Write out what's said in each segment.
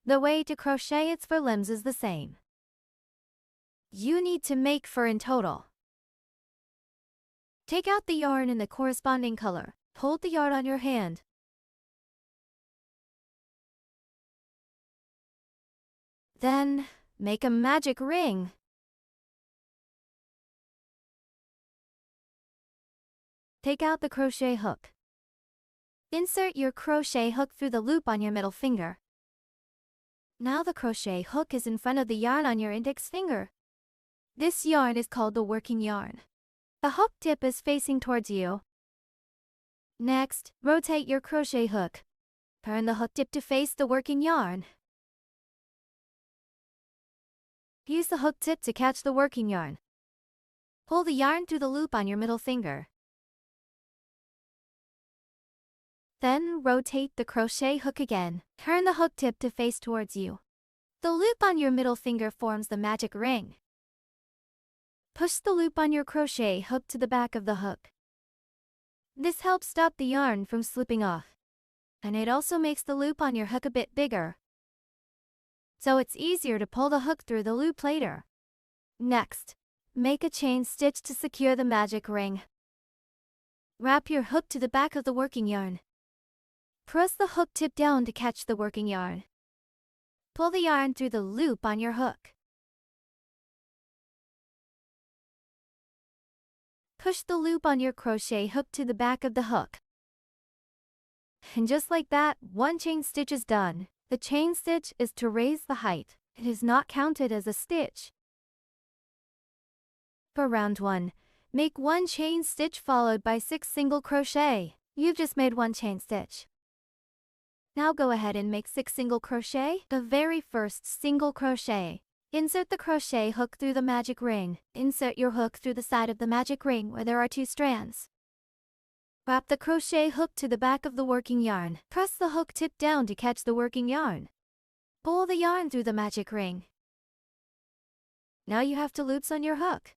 The way to crochet its fur limbs is the same. You need to make fur in total. Take out the yarn in the corresponding color. Hold the yarn on your hand. Then, make a magic ring. Take out the crochet hook. Insert your crochet hook through the loop on your middle finger. Now the crochet hook is in front of the yarn on your index finger. This yarn is called the working yarn. The hook tip is facing towards you. Next, rotate your crochet hook. Turn the hook tip to face the working yarn. Use the hook tip to catch the working yarn. Pull the yarn through the loop on your middle finger. Then rotate the crochet hook again. Turn the hook tip to face towards you. The loop on your middle finger forms the magic ring. Push the loop on your crochet hook to the back of the hook. This helps stop the yarn from slipping off. And it also makes the loop on your hook a bit bigger, so it's easier to pull the hook through the loop later. Next, make a chain stitch to secure the magic ring. Wrap your hook to the back of the working yarn. Press the hook tip down to catch the working yarn. Pull the yarn through the loop on your hook. Push the loop on your crochet hook to the back of the hook. And just like that, one chain stitch is done. The chain stitch is to raise the height. It is not counted as a stitch. For round 1, make 1 chain stitch followed by 6 single crochet. You've just made 1 chain stitch. Now go ahead and make 6 single crochet. The very first single crochet. Insert the crochet hook through the magic ring. Insert your hook through the side of the magic ring where there are 2 strands. Wrap the crochet hook to the back of the working yarn. Press the hook tip down to catch the working yarn. Pull the yarn through the magic ring. Now you have 2 loops on your hook.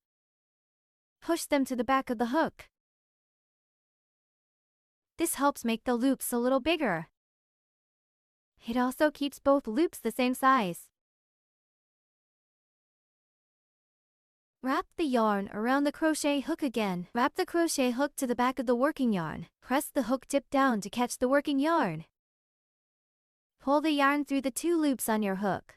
Push them to the back of the hook. This helps make the loops a little bigger. It also keeps both loops the same size. Wrap the yarn around the crochet hook again. Wrap the crochet hook to the back of the working yarn. Press the hook tip down to catch the working yarn. Pull the yarn through the 2 loops on your hook.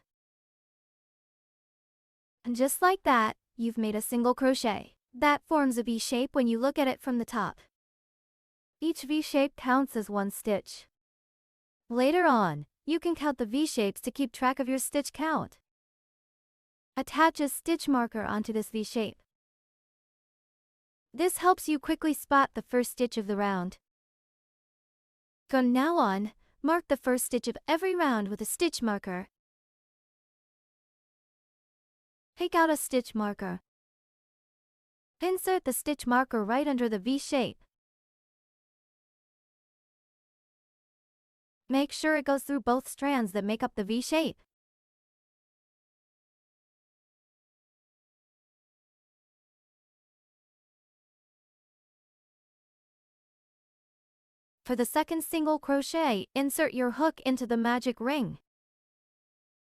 And just like that, you've made a single crochet. That forms a V shape when you look at it from the top. Each V shape counts as 1 stitch. Later on, you can count the V shapes to keep track of your stitch count. Attach a stitch marker onto this V shape. This helps you quickly spot the first stitch of the round. From now on, mark the first stitch of every round with a stitch marker. Take out a stitch marker. Insert the stitch marker right under the V shape. Make sure it goes through both strands that make up the V shape. For the second single crochet, insert your hook into the magic ring.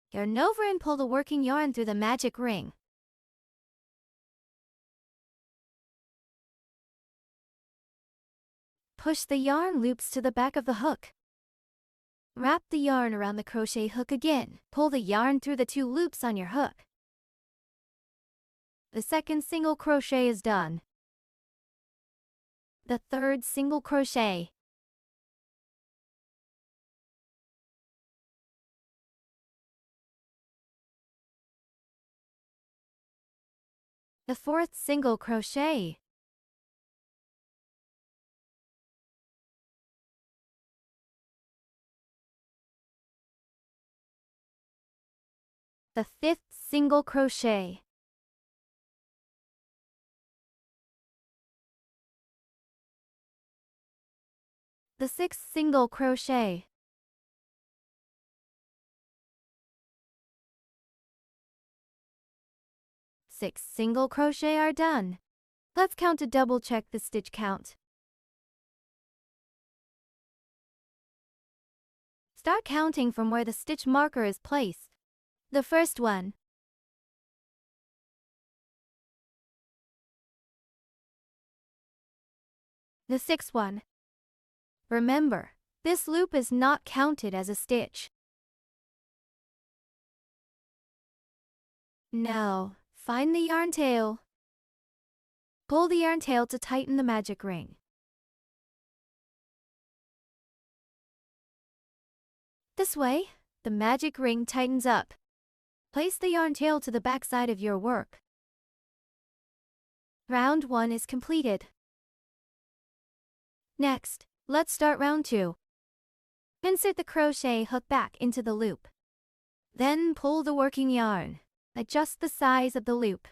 Yarn over and pull the working yarn through the magic ring. Push the yarn loops to the back of the hook. Wrap the yarn around the crochet hook again. Pull the yarn through the 2 loops on your hook. The second single crochet is done. The third single crochet. The fourth single crochet. The fifth single crochet. The sixth single crochet. Six single crochet are done. Let's count to double check the stitch count. Start counting from where the stitch marker is placed. The first one. The sixth one. Remember, this loop is not counted as a stitch. Now, find the yarn tail. Pull the yarn tail to tighten the magic ring. This way, the magic ring tightens up. Place the yarn tail to the back side of your work. Round 1 is completed. Next, let's start round 2. Insert the crochet hook back into the loop. Then pull the working yarn. Adjust the size of the loop.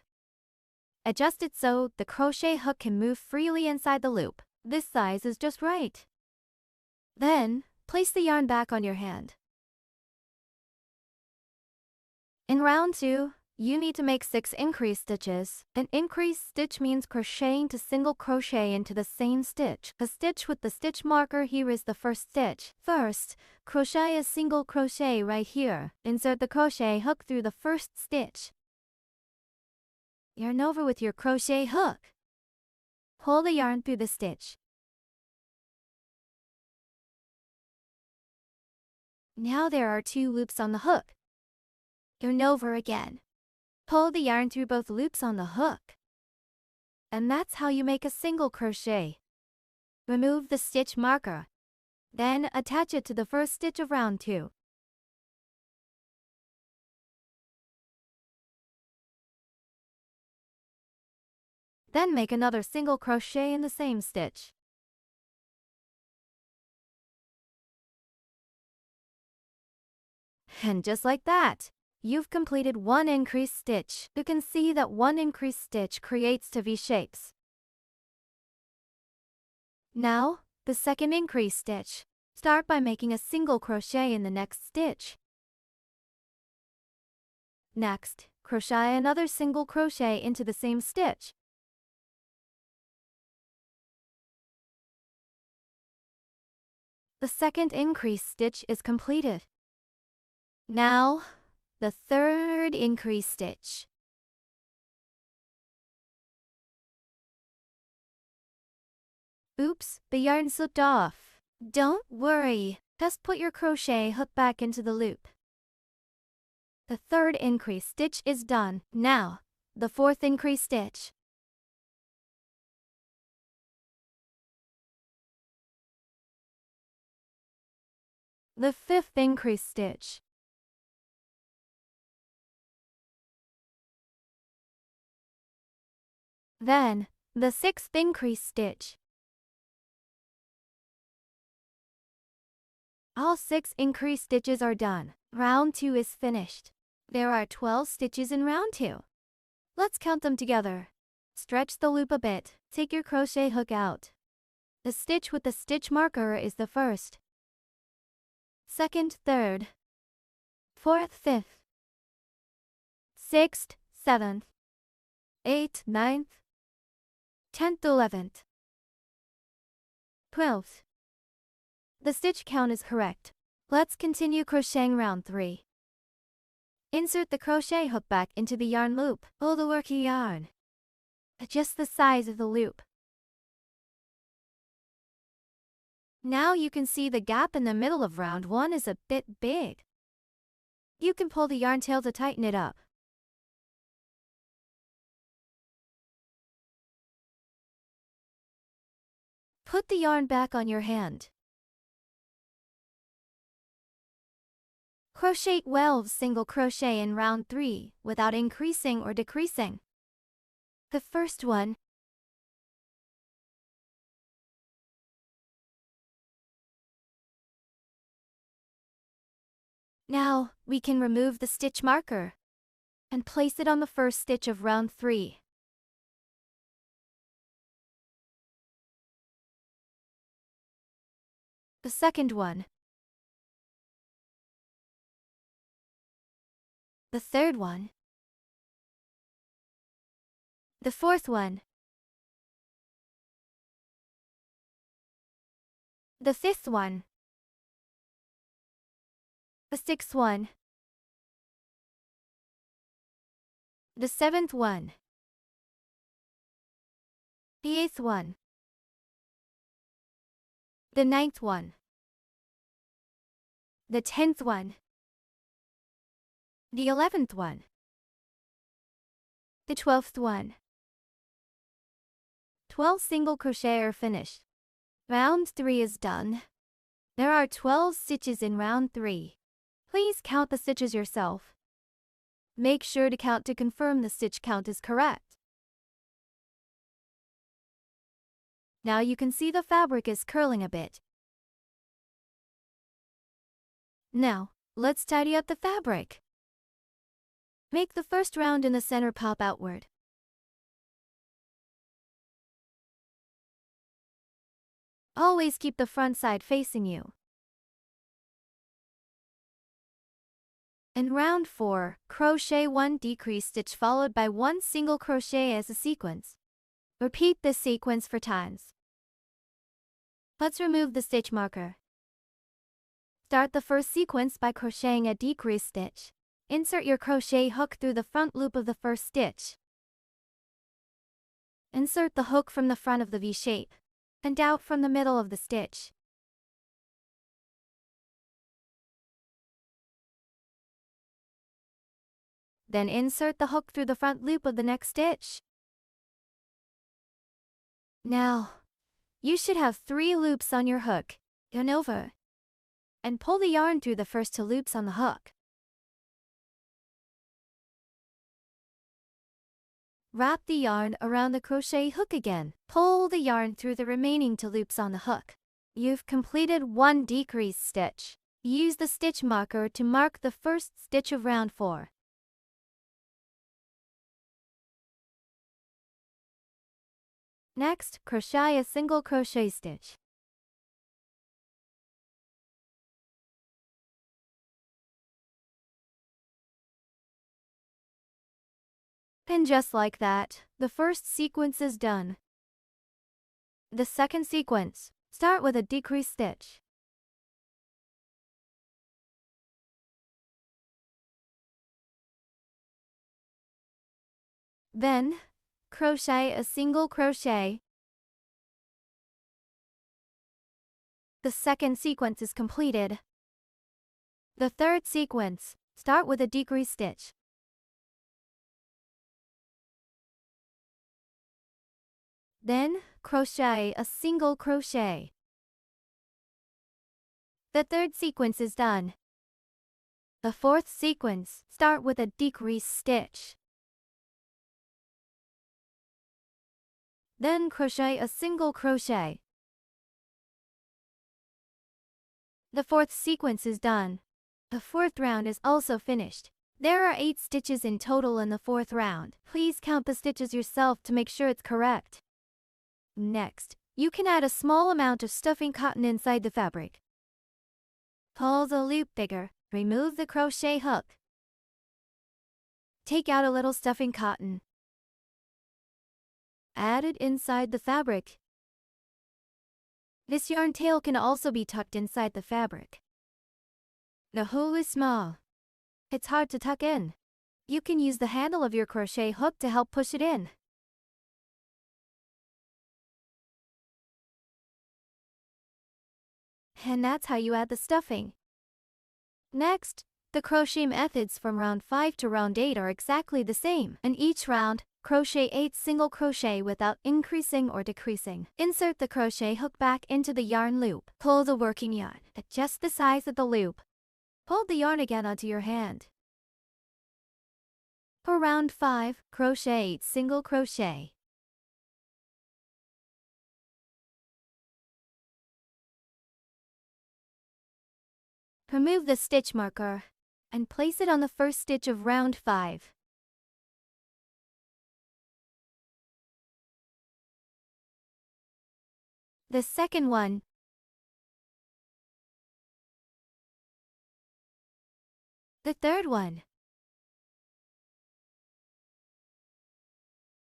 Adjust it so the crochet hook can move freely inside the loop. This size is just right. Then, place the yarn back on your hand. In round 2, you need to make 6 increase stitches. An increase stitch means crocheting to single crochet into the same stitch. A stitch with the stitch marker here is the first stitch. First, crochet a single crochet right here. Insert the crochet hook through the first stitch. Yarn over with your crochet hook. Pull the yarn through the stitch. Now there are 2 loops on the hook. Yarn over again. Pull the yarn through both loops on the hook. And that's how you make a single crochet. Remove the stitch marker. Then attach it to the first stitch of round 2. Then make another single crochet in the same stitch. And just like that, you've completed 1 increase stitch. You can see that 1 increase stitch creates 2 V shapes. Now, the second increase stitch. Start by making a single crochet in the next stitch. Next, crochet another single crochet into the same stitch. The second increase stitch is completed. Now, the third increase stitch. Oops, the yarn slipped off. Don't worry, just put your crochet hook back into the loop. The third increase stitch is done. Now, the fourth increase stitch. The fifth increase stitch. Then, the sixth increase stitch. All 6 increase stitches are done. Round 2 is finished. There are 12 stitches in round 2. Let's count them together. Stretch the loop a bit. Take your crochet hook out. The stitch with the stitch marker is the first. Second, third. Fourth, fifth. Sixth, seventh. Eighth, ninth. 10th, 11th. 12th. The stitch count is correct. Let's continue crocheting round 3. Insert the crochet hook back into the yarn loop. Pull the working yarn. Adjust the size of the loop. Now you can see the gap in the middle of round 1 is a bit big. You can pull the yarn tail to tighten it up. Put the yarn back on your hand. Crochet 12 single crochet in round 3 without increasing or decreasing. The first one. Now, we can remove the stitch marker and place it on the first stitch of round 3. The second one. The third one. The fourth one. The fifth one. the 6th one, the 7th one, the 8th one, the 9th one, the 10th one, the 11th one, the 12th one. 12 single crochet are finished. Round 3 is done. There are 12 stitches in round 3. Please count the stitches yourself. Make sure to count to confirm the stitch count is correct. Now you can see the fabric is curling a bit. Now, let's tidy up the fabric. Make the first round in the center pop outward. Always keep the front side facing you. In round 4, crochet 1 decrease stitch followed by 1 single crochet as a sequence. Repeat this sequence 4 times. Let's remove the stitch marker. Start the first sequence by crocheting a decrease stitch. Insert your crochet hook through the front loop of the first stitch. Insert the hook from the front of the V shape and out from the middle of the stitch. Then insert the hook through the front loop of the next stitch. Now, you should have 3 loops on your hook. Yarn over and pull the yarn through the first 2 loops on the hook. Wrap the yarn around the crochet hook again. Pull the yarn through the remaining 2 loops on the hook. You've completed 1 decrease stitch. Use the stitch marker to mark the first stitch of round 4. Next, crochet a single crochet stitch. And just like that, the first sequence is done. The second sequence, start with a decrease stitch. Then, crochet a single crochet. The second sequence is completed. The third sequence, start with a decrease stitch. Then, crochet a single crochet. The third sequence is done. The fourth sequence, start with a decrease stitch. Then crochet a single crochet. The fourth sequence is done. The fourth round is also finished. There are 8 stitches in total in the fourth round. Please count the stitches yourself to make sure it's correct. Next, you can add a small amount of stuffing cotton inside the fabric. Pull the loop bigger, remove the crochet hook. Take out a little stuffing cotton. Add it inside the fabric. This yarn tail can also be tucked inside the fabric. The hole is small. It's hard to tuck in. You can use the handle of your crochet hook to help push it in. And that's how you add the stuffing. Next, the crochet methods from round 5 to round 8 are exactly the same. In each round, crochet 8 single crochet without increasing or decreasing. Insert the crochet hook back into the yarn loop. Pull the working yarn, adjust the size of the loop. Pull the yarn again onto your hand. For round 5, crochet 8 single crochet. Remove the stitch marker and place it on the first stitch of round 5. The second one, the third one,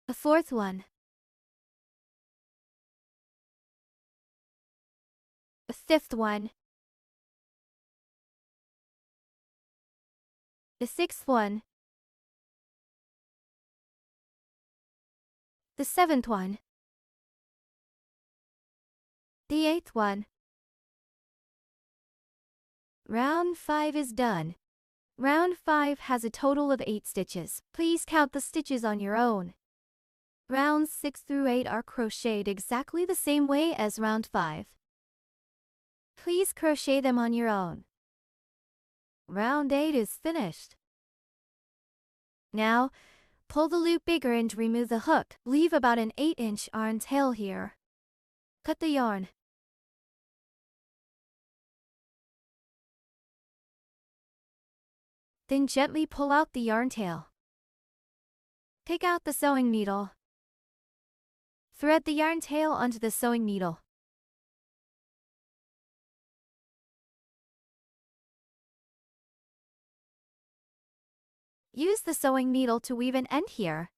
the fourth one, the fifth one, The 6th one. The 7th one. The 8th one. Round 5 is done. Round 5 has a total of 8 stitches. Please count the stitches on your own. Rounds 6 through 8 are crocheted exactly the same way as round 5. Please crochet them on your own. Round 8 is finished. Now, pull the loop bigger and remove the hook. Leave about an 8-inch yarn tail here. Cut the yarn. Then gently pull out the yarn tail. Take out the sewing needle. Thread the yarn tail onto the sewing needle. Use the sewing needle to weave an end here.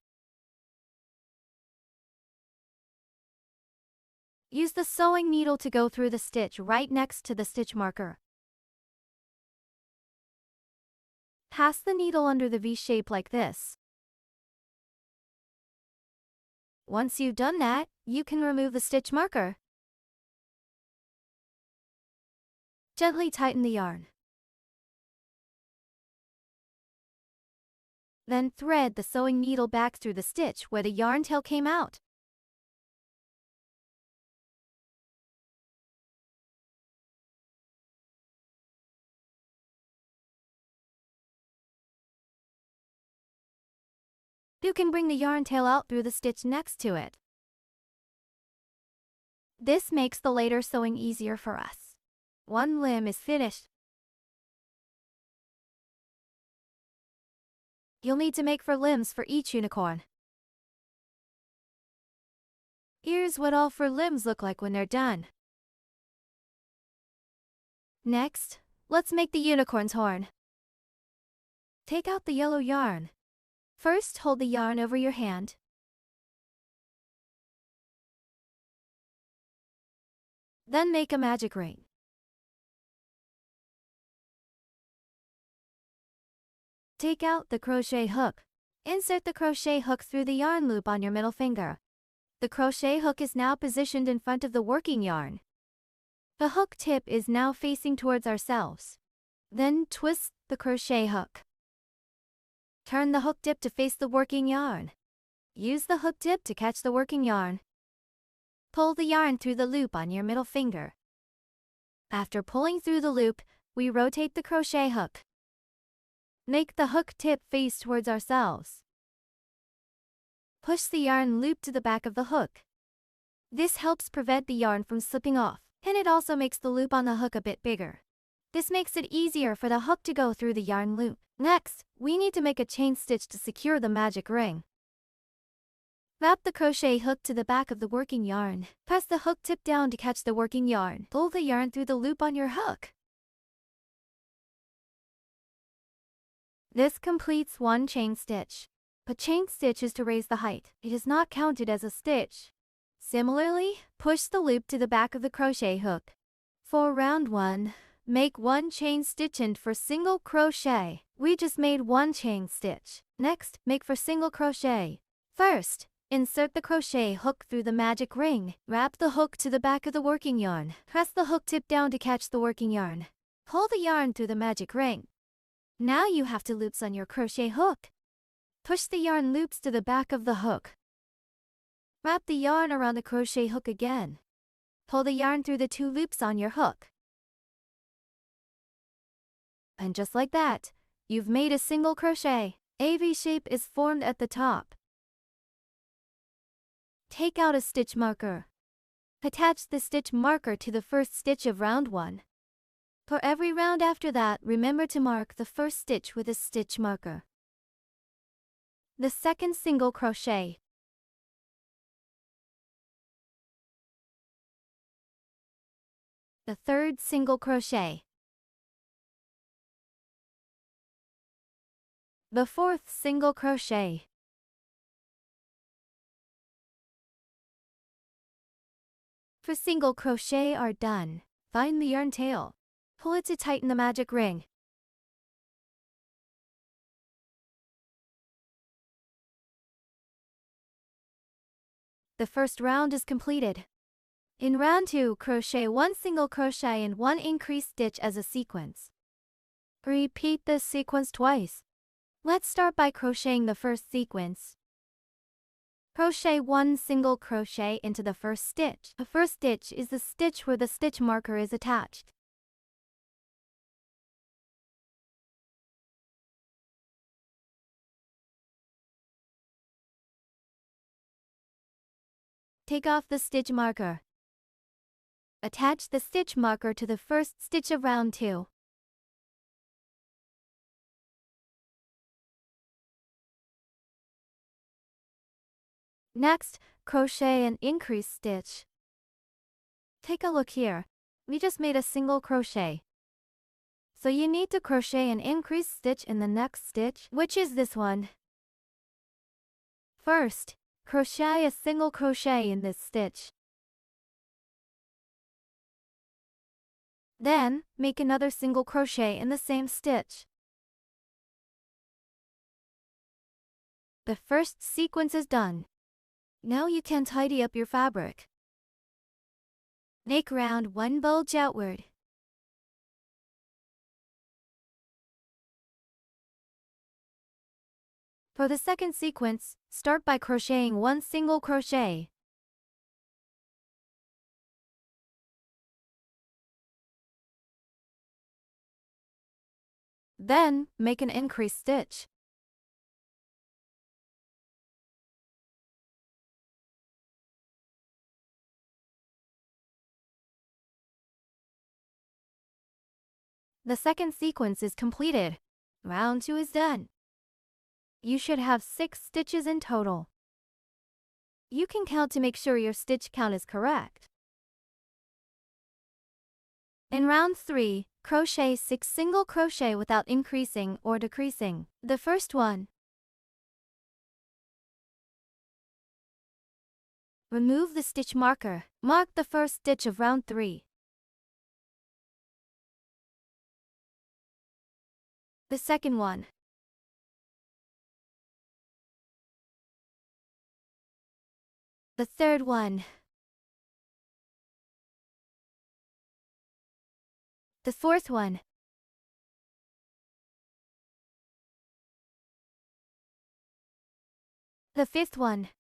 Use the sewing needle to go through the stitch right next to the stitch marker. Pass the needle under the V shape like this. Once you've done that, you can remove the stitch marker. Gently tighten the yarn. Then thread the sewing needle back through the stitch where the yarn tail came out. You can bring the yarn tail out through the stitch next to it. This makes the later sewing easier for us. One limb is finished. You'll need to make 4 limbs for each unicorn. Here's what all 4 limbs look like when they're done. Next, let's make the unicorn's horn. Take out the yellow yarn. First, hold the yarn over your hand. Then make a magic ring. Take out the crochet hook. Insert the crochet hook through the yarn loop on your middle finger. The crochet hook is now positioned in front of the working yarn. The hook tip is now facing towards ourselves. Then twist the crochet hook. Turn the hook tip to face the working yarn. Use the hook tip to catch the working yarn. Pull the yarn through the loop on your middle finger. After pulling through the loop, we rotate the crochet hook. Make the hook tip face towards ourselves. Push the yarn loop to the back of the hook. This helps prevent the yarn from slipping off, and it also makes the loop on the hook a bit bigger. This makes it easier for the hook to go through the yarn loop. Next, we need to make a chain stitch to secure the magic ring. Wrap the crochet hook to the back of the working yarn. Press the hook tip down to catch the working yarn. Pull the yarn through the loop on your hook. This completes 1 chain stitch. A chain stitch is to raise the height. It is not counted as a stitch. Similarly, push the loop to the back of the crochet hook. For round 1, make 1 chain stitch and for single crochet. We just made 1 chain stitch. Next, make for single crochet. First, insert the crochet hook through the magic ring. Wrap the hook to the back of the working yarn. Press the hook tip down to catch the working yarn. Pull the yarn through the magic ring. Now you have 2 loops on your crochet hook. Push the yarn loops to the back of the hook. Wrap the yarn around the crochet hook again. Pull the yarn through the 2 loops on your hook. And just like that, you've made a single crochet. A V shape is formed at the top. Take out a stitch marker. Attach the stitch marker to the first stitch of round 1. For every round after that, remember to mark the first stitch with a stitch marker. The second single crochet. The third single crochet. The fourth single crochet. For single crochet are done. Find the yarn tail. Pull it to tighten the magic ring. The first round is completed. In round 2, crochet 1 single crochet and 1 increased stitch as a sequence. Repeat this sequence twice. Let's start by crocheting the first sequence. Crochet 1 single crochet into the first stitch. The first stitch is the stitch where the stitch marker is attached. Take off the stitch marker. Attach the stitch marker to the first stitch of round 2. Next, crochet an increased stitch. Take a look here. We just made a single crochet. So you need to crochet an increased stitch in the next stitch, which is this one. First, crochet a single crochet in this stitch. Then, make another single crochet in the same stitch. The first sequence is done. Now you can tidy up your fabric. Make round 1 bulge outward. For the second sequence, start by crocheting 1 single crochet. Then, make an increased stitch. The second sequence is completed. Round 2 is done. You should have 6 stitches in total. You can count to make sure your stitch count is correct. In round 3, crochet 6 single crochet without increasing or decreasing. The first one. Remove the stitch marker. Mark the first stitch of round 3. The second one. The third one. The fourth one. The fifth one.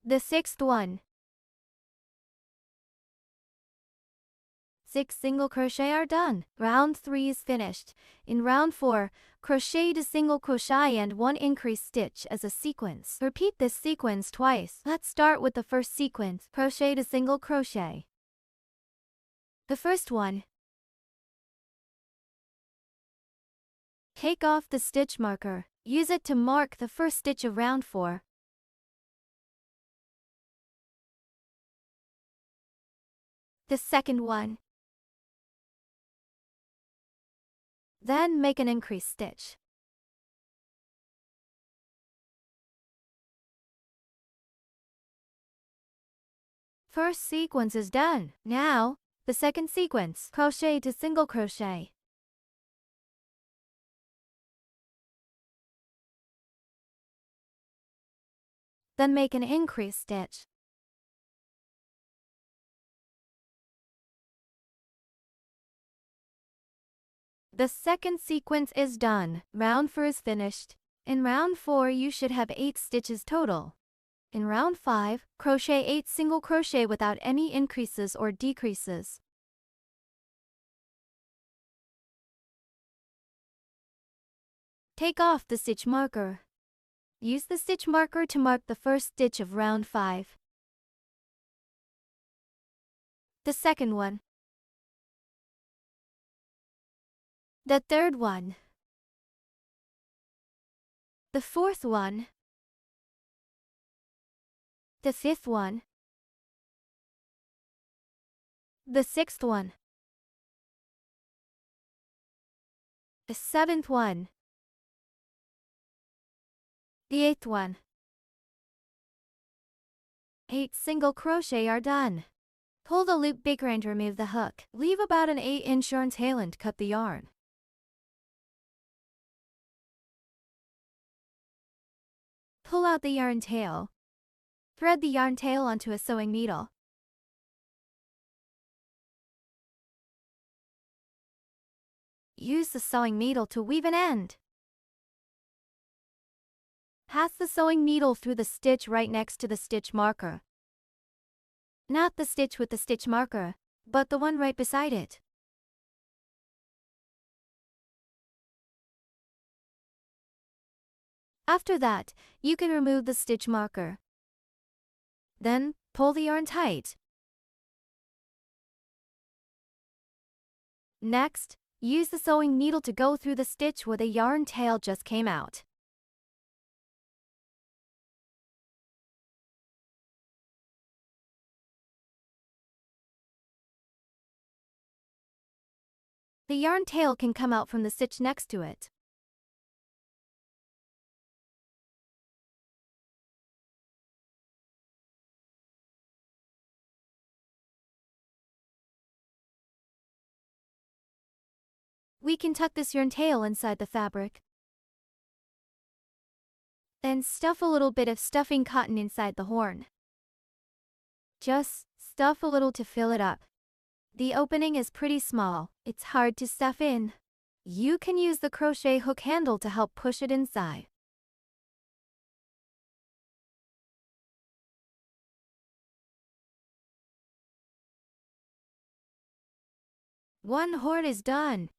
The sixth one. 6 single crochet are done. Round 3 is finished. In round 4, crochet a single crochet and 1 increased stitch as a sequence. Repeat this sequence twice. Let's start with the first sequence. Crochet a single crochet. The first one. Take off the stitch marker. Use it to mark the first stitch of round 4. The second one. Then make an increased stitch. First sequence is done. Now, the second sequence. Crochet to single crochet. Then make an increased stitch. The second sequence is done. Round 4 is finished. In round 4 you should have 8 stitches total. In round 5, crochet 8 single crochet without any increases or decreases. Take off the stitch marker. Use the stitch marker to mark the first stitch of round 5. The second one. The third one. The fourth one. The fifth one. The sixth one. The seventh one. The eighth one. 8 single crochet are done. Pull the loop bigger and remove the hook. Leave about an 8-inch yarn tail and cut the yarn. Pull out the yarn tail. Thread the yarn tail onto a sewing needle. Use the sewing needle to weave an end. Pass the sewing needle through the stitch right next to the stitch marker. Not the stitch with the stitch marker, but the one right beside it. After that, you can remove the stitch marker. Then, pull the yarn tight. Next, use the sewing needle to go through the stitch where the yarn tail just came out. The yarn tail can come out from the stitch next to it. We can tuck this yarn tail inside the fabric. Then stuff a little bit of stuffing cotton inside the horn. Just stuff a little to fill it up. The opening is pretty small, it's hard to stuff in. You can use the crochet hook handle to help push it inside. One horn is done.